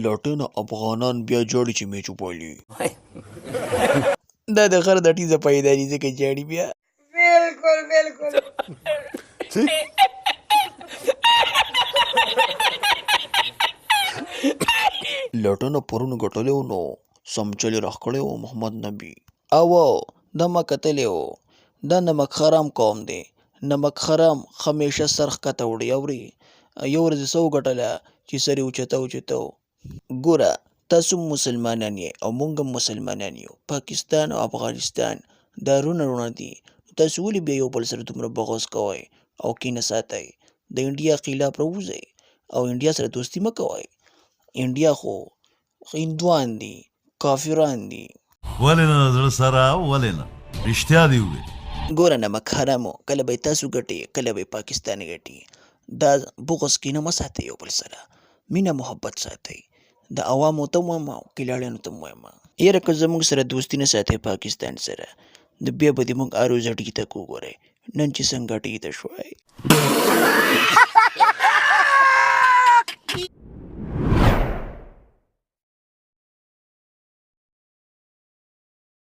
لټنه افغانان بیا جاړي چې میچ وبایلي. دا د خر د ټیزه پیداري ځکه جاړي بیا. بالکل لټنه پرون ګټلی و نو سمچلې راښکلی و محمد نبي. او دا ما کتلی و. دا نمک حرام قوم دی. نمک حرام همیشه سر ښکته وړي اورې. یو ورځ یې څه وګټله چې سر یې اوچته و. ګوره تاسو مسلمانان یې او موږ هم مسلمانان یو. پاکستان او افغانستان دا رونه دي. تاسو ولې بیا یو بل سره دومره بغض کوئ او کینه ساتئ؟ د انډیا خلاف راووځئ او انډیا سره دوستي مه کوئ. انډیا خو هندوان دي، کافران دي. ولې نه زړه سره ولې نه رښتیا دې وویل. ګوره نمک حرامو کله به تاسو ګټئ کله به پاکستان ګټي. دا بغض کینه مه ساتئ یو بل سره. مینه محبت ساتئ. د عوامو ته وایم او کلاړیانو ته وایم یاره که زموږ سره دوستي نه ساتئ پاکستان سره د بیا به دې موږ هر ورځ اټکي ته وګورئ. نن چې څنګه اټکي ته شوی